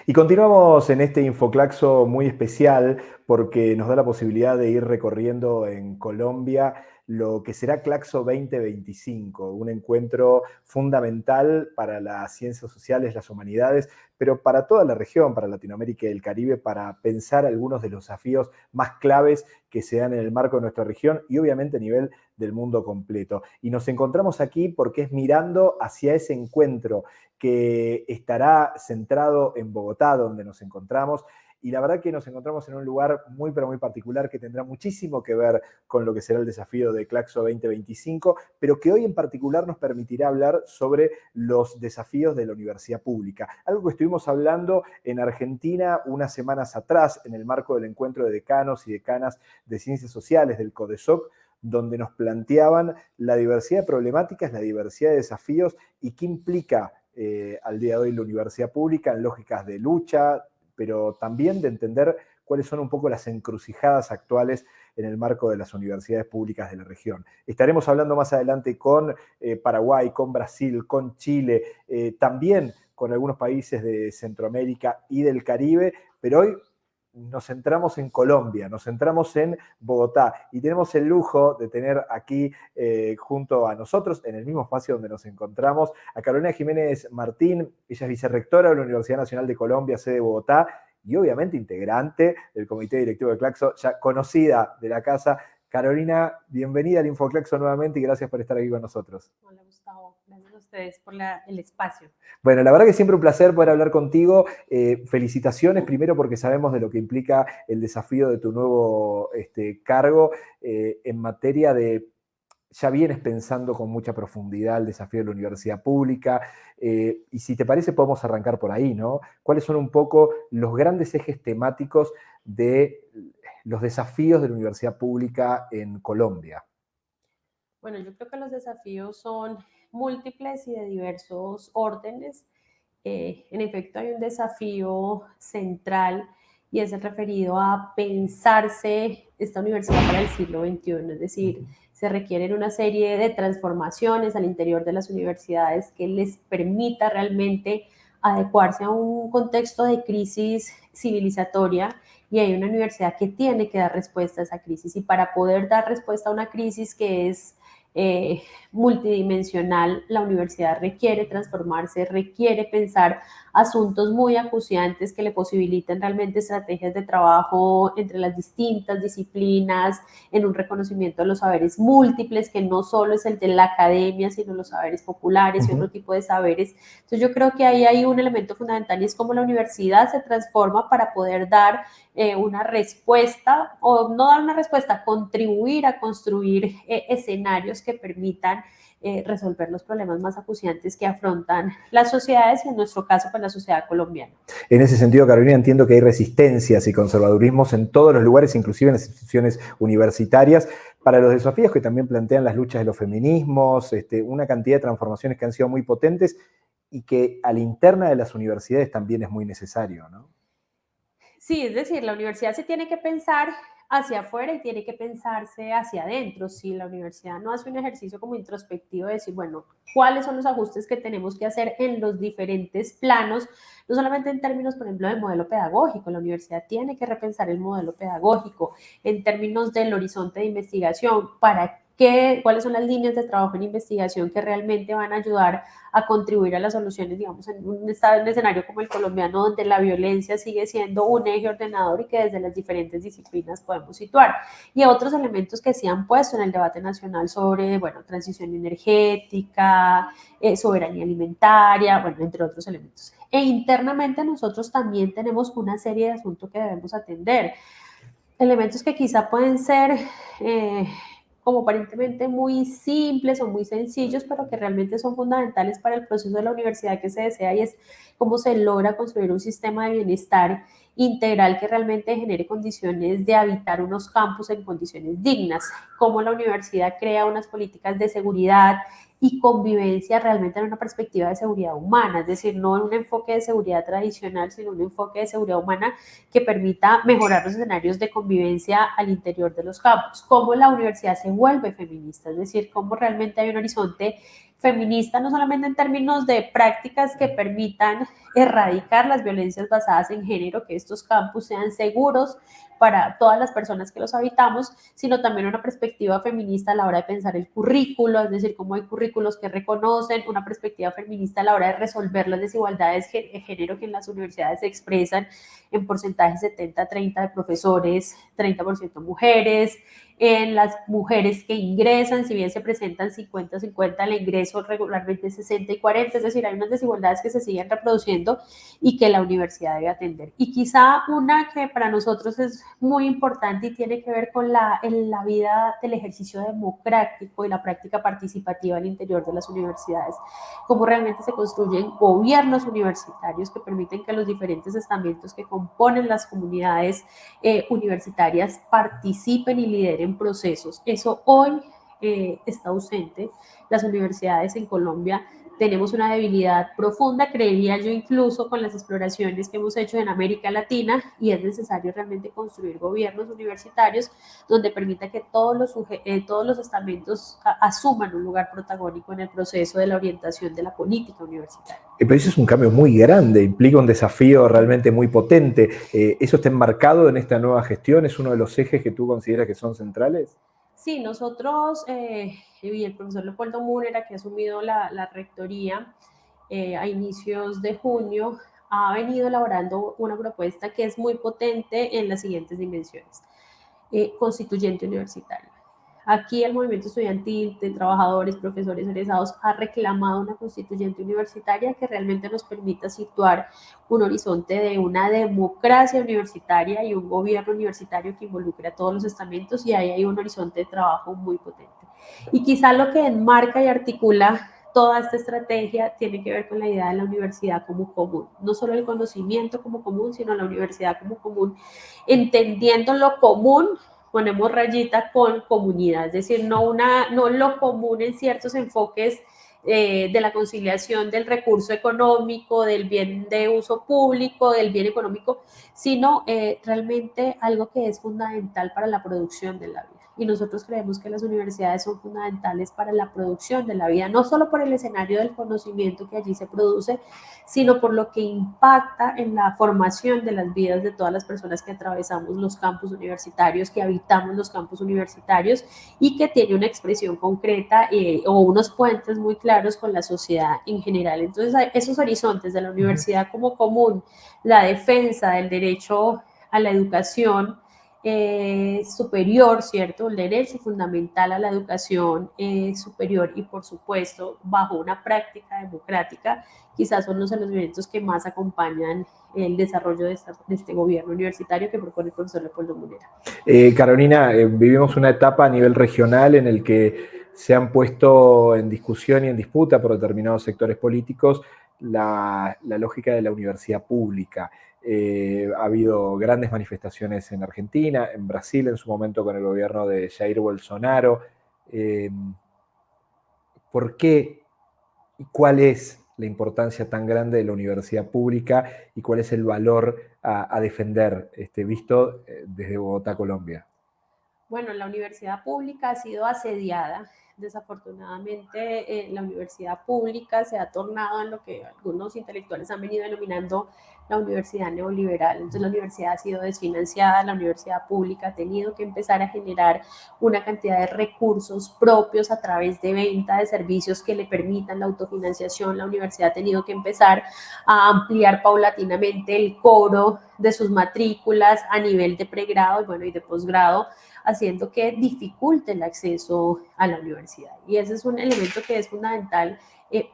Y continuamos en este Infoclaxo muy especial porque nos da la posibilidad de ir recorriendo en Colombia lo que será Claxo 2025, un encuentro fundamental para las ciencias sociales, las humanidades, pero para toda la región, para Latinoamérica y el Caribe, para pensar algunos de los desafíos más claves que se dan en el marco de nuestra región y obviamente a nivel del mundo completo. Y nos encontramos aquí porque es mirando hacia ese encuentro que estará centrado en Bogotá, donde nos encontramos. Y la verdad que nos encontramos en un lugar muy, pero muy particular que tendrá muchísimo que ver con lo que será el desafío de Claxo 2025, pero que hoy en particular nos permitirá hablar sobre los desafíos de la universidad pública. Algo que estuvimos hablando en Argentina unas semanas atrás, en el marco del encuentro de decanos y decanas de ciencias sociales del CODESOC, donde nos planteaban la diversidad de problemáticas, la diversidad de desafíos y qué implica al día de hoy la universidad pública en lógicas de lucha, pero también de entender cuáles son un poco las encrucijadas actuales en el marco de las universidades públicas de la región. Estaremos hablando más adelante con Paraguay, con Brasil, con Chile, también con algunos países de Centroamérica y del Caribe, pero hoy nos centramos en Colombia, nos centramos en Bogotá y tenemos el lujo de tener aquí junto a nosotros, en el mismo espacio donde nos encontramos, a Carolina Jiménez Martín. Ella es vicerrectora de la Universidad Nacional de Colombia, sede de Bogotá, y obviamente integrante del comité directivo de Claxo, ya conocida de la casa. Carolina, bienvenida al Infoclaxo nuevamente y gracias por estar aquí con nosotros. Hola Gustavo, gracias a ustedes por el espacio. Bueno, la verdad que siempre un placer poder hablar contigo. Felicitaciones primero porque sabemos de lo que implica el desafío de tu nuevo cargo en materia de, ya vienes pensando con mucha profundidad el desafío de la universidad pública, y si te parece podemos arrancar por ahí, ¿no? ¿Cuáles son un poco los grandes ejes temáticos de los desafíos de la universidad pública en Colombia? Bueno, yo creo que los desafíos son múltiples y de diversos órdenes. En efecto, hay un desafío central y es el referido a pensarse esta universidad para el siglo XXI, es decir, se requieren una serie de transformaciones al interior de las universidades que les permita realmente adecuarse a un contexto de crisis civilizatoria, y hay una universidad que tiene que dar respuesta a esa crisis, y para poder dar respuesta a una crisis que es eh, multidimensional, la universidad requiere transformarse, requiere pensar asuntos muy acuciantes que le posibiliten realmente estrategias de trabajo entre las distintas disciplinas, en un reconocimiento de los saberes múltiples, que no solo es el de la academia, sino los saberes populares y otro tipo de saberes. Entonces yo creo que ahí hay un elemento fundamental, y es cómo la universidad se transforma para poder dar una respuesta, o no dar una respuesta, contribuir a construir escenarios que permitan resolver los problemas más acuciantes que afrontan las sociedades, y en nuestro caso, pues la sociedad colombiana. En ese sentido, Carolina, entiendo que hay resistencias y conservadurismos en todos los lugares, inclusive en las instituciones universitarias, para los desafíos que también plantean las luchas de los feminismos, una cantidad de transformaciones que han sido muy potentes y que a la interna de las universidades también es muy necesario, ¿no? Sí, es decir, la universidad se tiene que pensar hacia afuera y tiene que pensarse hacia adentro. Si la universidad no hace un ejercicio como introspectivo de decir, bueno, cuáles son los ajustes que tenemos que hacer en los diferentes planos, no solamente en términos, por ejemplo, del modelo pedagógico, la universidad tiene que repensar el modelo pedagógico en términos del horizonte de investigación, para cuáles son las líneas de trabajo en investigación que realmente van a ayudar a contribuir a las soluciones, digamos, en un escenario como el colombiano, donde la violencia sigue siendo un eje ordenador y que desde las diferentes disciplinas podemos situar. Y otros elementos que se han puesto en el debate nacional sobre, bueno, transición energética, soberanía alimentaria, bueno, entre otros elementos. E internamente nosotros también tenemos una serie de asuntos que debemos atender. Elementos que quizá pueden ser como aparentemente muy simples o muy sencillos, pero que realmente son fundamentales para el proceso de la universidad que se desea, y es cómo se logra construir un sistema de bienestar integral que realmente genere condiciones de habitar unos campus en condiciones dignas, cómo la universidad crea unas políticas de seguridad y convivencia realmente en una perspectiva de seguridad humana, es decir, no en un enfoque de seguridad tradicional, sino un enfoque de seguridad humana que permita mejorar los escenarios de convivencia al interior de los campus. Cómo la universidad se vuelve feminista, es decir, cómo realmente hay un horizonte feminista, no solamente en términos de prácticas que permitan erradicar las violencias basadas en género, que estos campus sean seguros para todas las personas que los habitamos, sino también una perspectiva feminista a la hora de pensar el currículo, es decir, cómo hay currículos que reconocen, una perspectiva feminista a la hora de resolver las desigualdades de género que en las universidades se expresan en porcentajes 70-30 de profesores, 30% mujeres, en las mujeres que ingresan, si bien se presentan 50-50, el ingreso regularmente 60-40, es decir, hay unas desigualdades que se siguen reproduciendo y que la universidad debe atender. Y quizá una que para nosotros es muy importante y tiene que ver con la vida del ejercicio democrático y la práctica participativa al interior de las universidades, cómo realmente se construyen gobiernos universitarios que permiten que los diferentes estamentos que componen las comunidades universitarias participen y lideren procesos. Eso hoy está ausente. Las universidades en Colombia tenemos una debilidad profunda, creería yo, incluso con las exploraciones que hemos hecho en América Latina, y es necesario realmente construir gobiernos universitarios donde permita que todos los estamentos asuman un lugar protagónico en el proceso de la orientación de la política universitaria. Pero eso es un cambio muy grande, implica un desafío realmente muy potente. ¿Eso está enmarcado en esta nueva gestión? ¿Es uno de los ejes que tú consideras que son centrales? Sí, nosotros y el profesor Leopoldo Múnera, que ha asumido la rectoría a inicios de junio, ha venido elaborando una propuesta que es muy potente en las siguientes dimensiones. Constituyente universitario. Aquí el movimiento estudiantil de trabajadores, profesores egresados ha reclamado una constituyente universitaria que realmente nos permita situar un horizonte de una democracia universitaria y un gobierno universitario que involucre a todos los estamentos, y ahí hay un horizonte de trabajo muy potente. Y quizá lo que enmarca y articula toda esta estrategia tiene que ver con la idea de la universidad como común, no solo el conocimiento como común, sino la universidad como común, entendiendo lo común, ponemos rayita con comunidad, es decir, no lo común en ciertos enfoques de la conciliación del recurso económico, del bien de uso público, del bien económico, sino realmente algo que es fundamental para la producción de la vida. Y nosotros creemos que las universidades son fundamentales para la producción de la vida, no solo por el escenario del conocimiento que allí se produce, sino por lo que impacta en la formación de las vidas de todas las personas que atravesamos los campus universitarios, que habitamos los campus universitarios, y que tiene una expresión concreta o unos puentes muy claros con la sociedad en general. Entonces, esos horizontes de la universidad como común, la defensa del derecho a la educación superior, ¿cierto? El derecho fundamental a la educación superior, y por supuesto bajo una práctica democrática, quizás son los elementos que más acompañan el desarrollo de este gobierno universitario que propone el profesor Leopoldo Múnera. Carolina, vivimos una etapa a nivel regional en el que se han puesto en discusión y en disputa por determinados sectores políticos la lógica de la universidad pública. Ha habido grandes manifestaciones en Argentina, en Brasil en su momento con el gobierno de Jair Bolsonaro. ¿Por qué y cuál es la importancia tan grande de la universidad pública y cuál es el valor a defender, visto desde Bogotá, Colombia? Bueno, la universidad pública ha sido asediada. Desafortunadamente, la universidad pública se ha tornado en lo que algunos intelectuales han venido denominando la universidad neoliberal. Entonces, la universidad ha sido desfinanciada, la universidad pública ha tenido que empezar a generar una cantidad de recursos propios a través de venta de servicios que le permitan la autofinanciación. La universidad ha tenido que empezar a ampliar paulatinamente el cobro de sus matrículas a nivel de pregrado y, bueno, y de posgrado, haciendo que dificulte el acceso a la universidad. Y ese es un elemento que es fundamental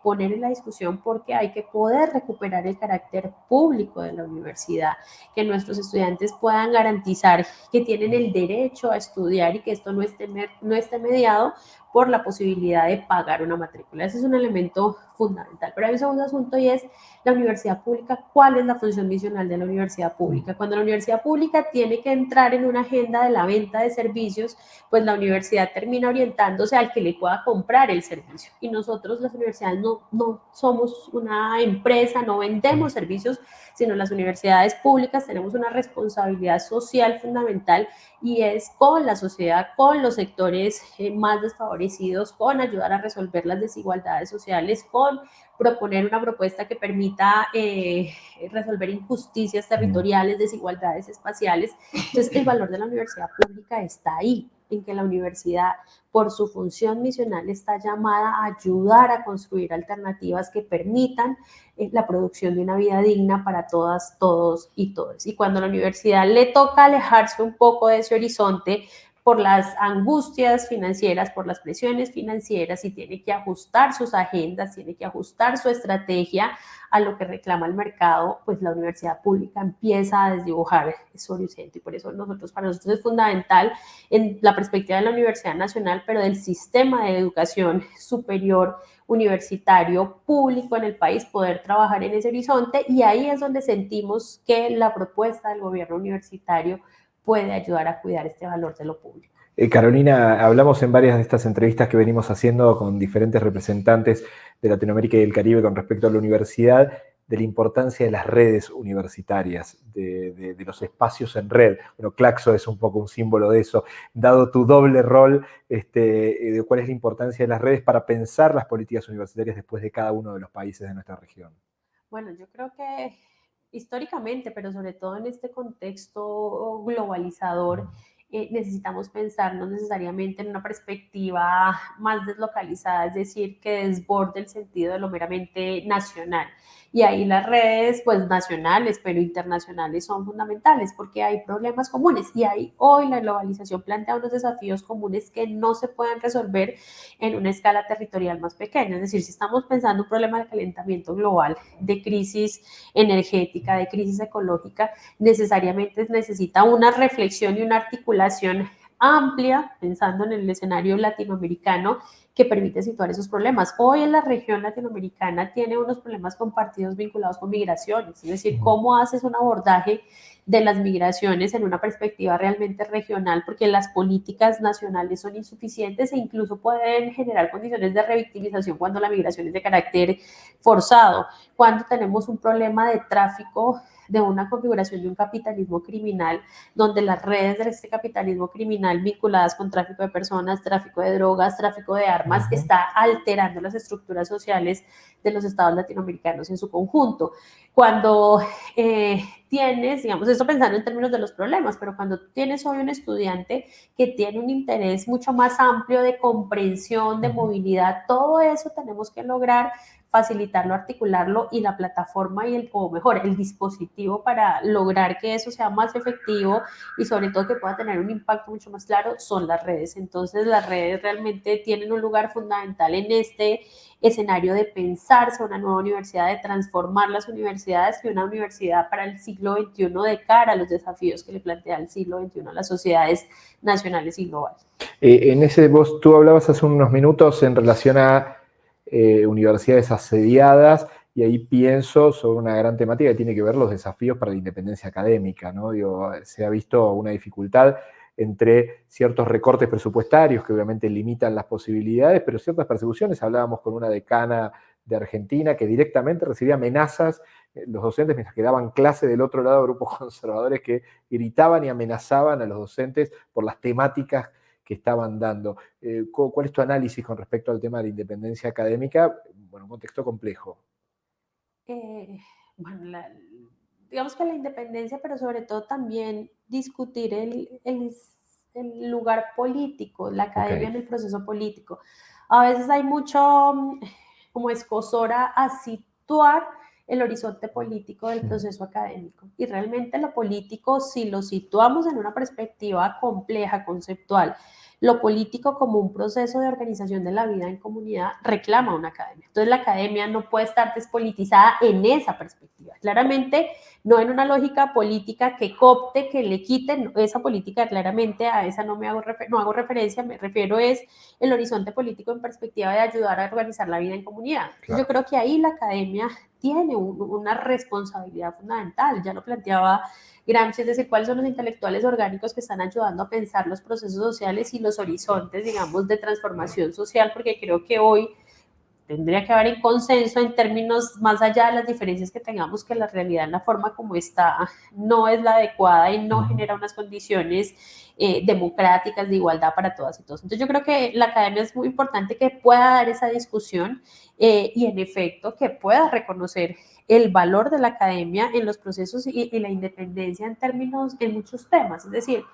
poner en la discusión, porque hay que poder recuperar el carácter público de la universidad, que nuestros estudiantes puedan garantizar que tienen el derecho a estudiar y que esto no esté mediado por la posibilidad de pagar una matrícula. Ese es un elemento fundamental. Pero hay un segundo asunto, y es la universidad pública. ¿Cuál es la función misional de la universidad pública? Cuando la universidad pública tiene que entrar en una agenda de la venta de servicios, pues la universidad termina orientándose al que le pueda comprar el servicio. Y nosotros, las universidades universidades no somos una empresa, no vendemos servicios, sino las universidades públicas tenemos una responsabilidad social fundamental y es con la sociedad, con los sectores más desfavorecidos, con ayudar a resolver las desigualdades sociales, con proponer una propuesta que permita resolver injusticias territoriales, desigualdades espaciales. Entonces, el valor de la universidad pública está ahí, en que la universidad, por su función misional, está llamada a ayudar a construir alternativas que permitan la producción de una vida digna para todas, todos y todas. Y cuando a la universidad le toca alejarse un poco de ese horizonte, por las angustias financieras, por las presiones financieras, y tiene que ajustar sus agendas, tiene que ajustar su estrategia a lo que reclama el mercado, pues la universidad pública empieza a desdibujar ese horizonte. Y por eso para nosotros es fundamental en la perspectiva de la Universidad Nacional, pero del sistema de educación superior universitario público en el país, poder trabajar en ese horizonte, y ahí es donde sentimos que la propuesta del gobierno universitario puede ayudar a cuidar este valor de lo público. Carolina, hablamos en varias de estas entrevistas que venimos haciendo con diferentes representantes de Latinoamérica y del Caribe con respecto a la universidad, de la importancia de las redes universitarias, de los espacios en red. Bueno, Claxo es un poco un símbolo de eso. Dado tu doble rol, de cuál es la importancia de las redes para pensar las políticas universitarias después de cada uno de los países de nuestra región. Bueno, yo creo que históricamente, pero sobre todo en este contexto globalizador, necesitamos pensar no necesariamente en una perspectiva más deslocalizada, es decir, que desborde el sentido de lo meramente nacional. Y ahí las redes, pues nacionales, pero internacionales, son fundamentales porque hay problemas comunes, y ahí hoy la globalización plantea unos desafíos comunes que no se pueden resolver en una escala territorial más pequeña. Es decir, si estamos pensando un problema de calentamiento global, de crisis energética, de crisis ecológica, necesariamente necesita una reflexión y una articulación amplia, pensando en el escenario latinoamericano, que permite situar esos problemas. Hoy en la región latinoamericana tiene unos problemas compartidos vinculados con migraciones, es decir, cómo haces un abordaje de las migraciones en una perspectiva realmente regional, porque las políticas nacionales son insuficientes e incluso pueden generar condiciones de revictimización cuando la migración es de carácter forzado, cuando tenemos un problema de tráfico, de una configuración de un capitalismo criminal, donde las redes de este capitalismo criminal vinculadas con tráfico de personas, tráfico de drogas, tráfico de armas, está alterando las estructuras sociales de los estados latinoamericanos en su conjunto. Cuando tienes, digamos, esto pensando en términos de los problemas, pero cuando tienes hoy un estudiante que tiene un interés mucho más amplio de comprensión, de movilidad, todo eso tenemos que lograr facilitarlo, articularlo, y la plataforma y o mejor, el dispositivo para lograr que eso sea más efectivo y sobre todo que pueda tener un impacto mucho más claro son las redes. Entonces las redes realmente tienen un lugar fundamental en este escenario de pensarse una nueva universidad, de transformar las universidades, y una universidad para el siglo XXI de cara a los desafíos que le plantea el siglo XXI a las sociedades nacionales y globales. Tú hablabas hace unos minutos en relación a universidades asediadas, y ahí pienso sobre una gran temática que tiene que ver los desafíos para la independencia académica, ¿no? Digo, se ha visto una dificultad entre ciertos recortes presupuestarios que obviamente limitan las posibilidades, pero ciertas persecuciones. Hablábamos con una decana de Argentina que directamente recibía amenazas, los docentes mientras que daban clase del otro lado, grupos conservadores que gritaban y amenazaban a los docentes por las temáticas que estaban dando. ¿Cuál es tu análisis con respecto al tema de la independencia académica? Bueno, un contexto complejo. Bueno, digamos que la independencia, pero sobre todo también discutir el lugar político, la academia en el proceso político. A veces hay mucho como escozora a situar el horizonte político del proceso académico, y realmente lo político, si lo situamos en una perspectiva compleja, conceptual, lo político como un proceso de organización de la vida en comunidad reclama una academia. Entonces la academia no puede estar despolitizada en esa perspectiva. Claramente no en una lógica política que coopte, que le quiten esa política, claramente a esa no hago referencia, me refiero es el horizonte político en perspectiva de ayudar a organizar la vida en comunidad. Claro. Yo creo que ahí la academia tiene una responsabilidad fundamental, ya lo planteaba Gramsci, es decir, cuáles son los intelectuales orgánicos que están ayudando a pensar los procesos sociales y los horizontes, digamos, de transformación social, porque creo que hoy tendría que haber en consenso en términos más allá de las diferencias que tengamos, que la realidad en la forma como está no es la adecuada y no genera unas condiciones democráticas de igualdad para todas y todos. Entonces yo creo que la academia es muy importante que pueda dar esa discusión y en efecto que pueda reconocer el valor de la academia en los procesos y la independencia en términos, en muchos temas. Es decir,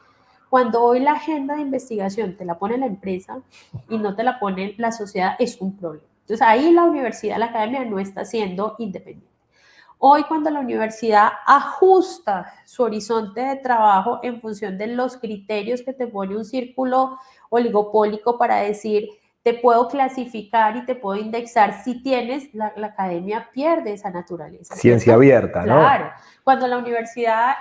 cuando hoy la agenda de investigación te la pone la empresa y no te la pone la sociedad, es un problema. Entonces ahí la universidad, la academia no está siendo independiente. Hoy cuando la universidad ajusta su horizonte de trabajo en función de los criterios que te pone un círculo oligopólico para decir, te puedo clasificar y te puedo indexar, si tienes, la academia pierde esa naturaleza, Ciencia ¿cierto? abierta, ¿no? Claro, cuando la universidad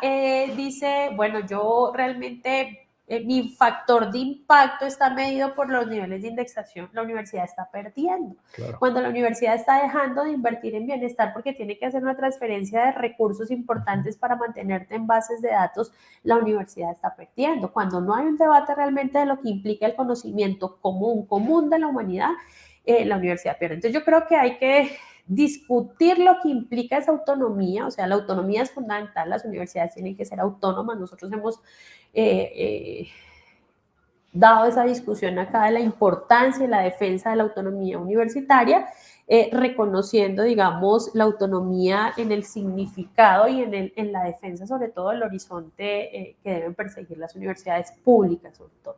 dice, bueno, yo realmente mi factor de impacto está medido por los niveles de indexación, la universidad está perdiendo. Claro. Cuando la universidad está dejando de invertir en bienestar porque tiene que hacer una transferencia de recursos importantes para mantenerte en bases de datos, la universidad está perdiendo. Cuando no hay un debate realmente de lo que implica el conocimiento común de la humanidad, la universidad pierde. Entonces yo creo que hay que discutir lo que implica esa autonomía, o sea, la autonomía es fundamental, las universidades tienen que ser autónomas, nosotros hemos dado esa discusión acá de la importancia y la defensa de la autonomía universitaria, reconociendo, digamos, la autonomía en el significado y en la defensa, sobre todo, del horizonte que deben perseguir las universidades públicas, sobre todo.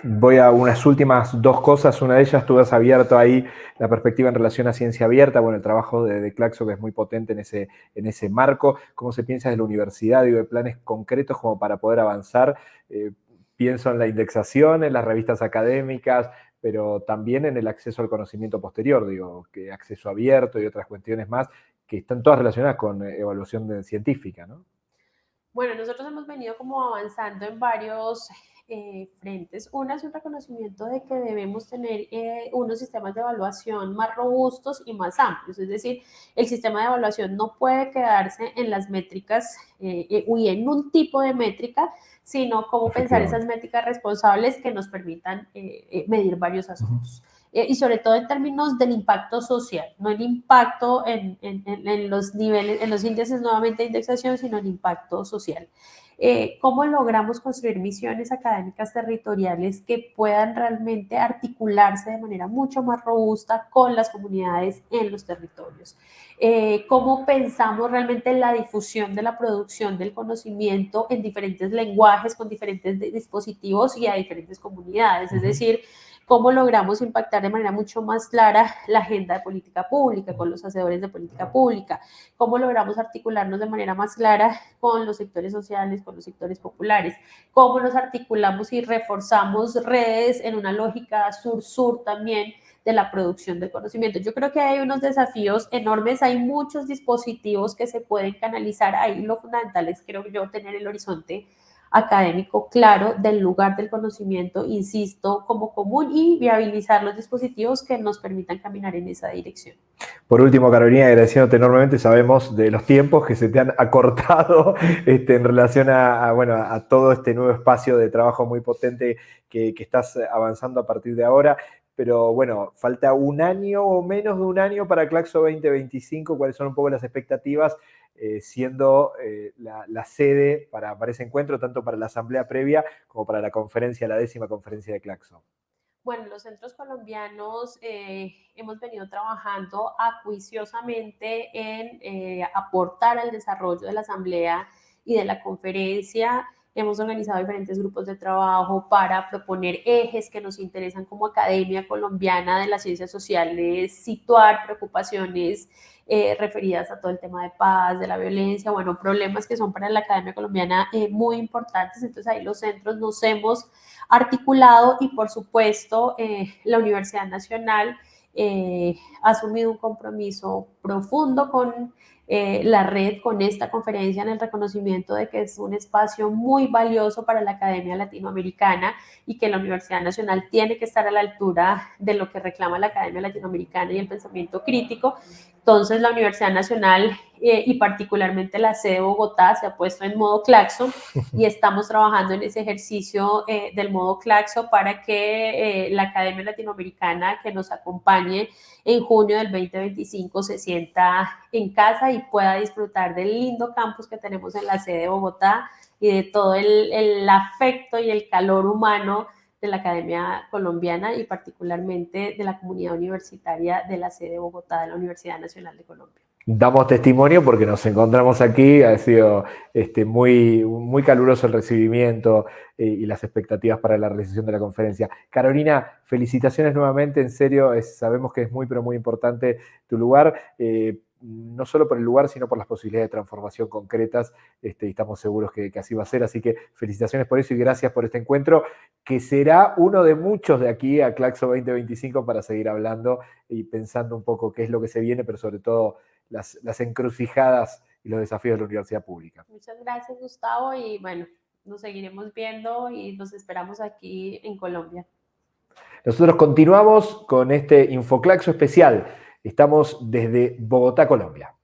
Voy a unas últimas dos cosas. Una de ellas, tú has abierto ahí la perspectiva en relación a ciencia abierta, bueno, el trabajo de Claxo que es muy potente en ese marco. ¿Cómo se piensa de la universidad, digo, de planes concretos como para poder avanzar? Pienso en la indexación, en las revistas académicas, pero también en el acceso al conocimiento posterior, digo, que acceso abierto y otras cuestiones más que están todas relacionadas con evaluación científica, ¿no? Bueno, nosotros hemos venido como avanzando en varios frentes. Una es un reconocimiento de que debemos tener unos sistemas de evaluación más robustos y más amplios. Es decir, el sistema de evaluación no puede quedarse en las métricas y en un tipo de métrica, sino cómo pensar esas métricas responsables que nos permitan medir varios asuntos. Y sobre todo en términos del impacto social, no el impacto en los niveles, en los índices nuevamente de indexación, sino el impacto social. ¿Cómo logramos construir misiones académicas territoriales que puedan realmente articularse de manera mucho más robusta con las comunidades en los territorios? ¿Cómo pensamos realmente en la difusión de la producción del conocimiento en diferentes lenguajes, con diferentes dispositivos y a diferentes comunidades? Es decir, cómo logramos impactar de manera mucho más clara la agenda de política pública con los hacedores de política pública, cómo logramos articularnos de manera más clara con los sectores sociales, con los sectores populares, cómo nos articulamos y reforzamos redes en una lógica sur-sur también de la producción del conocimiento. Yo creo que hay unos desafíos enormes, hay muchos dispositivos que se pueden canalizar, ahí lo fundamental es, creo yo, tener el horizonte académico claro del lugar del conocimiento, insisto, como común y viabilizar los dispositivos que nos permitan caminar en esa dirección. Por último, Carolina, agradeciéndote enormemente, sabemos de los tiempos que se te han acortado en relación bueno, a todo este nuevo espacio de trabajo muy potente que estás avanzando a partir de ahora. Pero bueno, falta un año o menos de un año para Claxo 2025. ¿Cuáles son un poco las expectativas siendo la sede para ese encuentro, tanto para la asamblea previa como para la conferencia, la 10ª conferencia de Claxo? Bueno, los centros colombianos hemos venido trabajando acuiciosamente en aportar al desarrollo de la asamblea y de la conferencia. Hemos organizado diferentes grupos de trabajo para proponer ejes que nos interesan como Academia Colombiana de las Ciencias Sociales, situar preocupaciones referidas a todo el tema de paz, de la violencia, bueno, problemas que son para la Academia Colombiana muy importantes. Entonces ahí los centros nos hemos articulado y por supuesto la Universidad Nacional ha asumido un compromiso profundo con la red, con esta conferencia, en el reconocimiento de que es un espacio muy valioso para la Academia Latinoamericana y que la Universidad Nacional tiene que estar a la altura de lo que reclama la Academia Latinoamericana y el pensamiento crítico, Entonces, la Universidad Nacional y particularmente la sede de Bogotá se ha puesto en modo Claxo y estamos trabajando en ese ejercicio del modo Claxo para que la Academia Latinoamericana que nos acompañe en junio del 2025 se sienta en casa y pueda disfrutar del lindo campus que tenemos en la sede de Bogotá y de todo el afecto y el calor humano de la Academia Colombiana y particularmente de la comunidad universitaria de la sede de Bogotá de la Universidad Nacional de Colombia. Damos testimonio porque nos encontramos aquí, ha sido muy, muy caluroso el recibimiento y las expectativas para la realización de la conferencia. Carolina, felicitaciones nuevamente, en serio, sabemos que es muy, pero muy importante tu lugar, no solo por el lugar, sino por las posibilidades de transformación concretas, y estamos seguros que así va a ser, así que felicitaciones por eso y gracias por este encuentro, que será uno de muchos de aquí a Claxo 2025 para seguir hablando y pensando un poco qué es lo que se viene, pero sobre todo las encrucijadas y los desafíos de la universidad pública. Muchas gracias, Gustavo, y bueno, nos seguiremos viendo y los esperamos aquí en Colombia. Nosotros continuamos con este Infoclaxo especial. Estamos desde Bogotá, Colombia.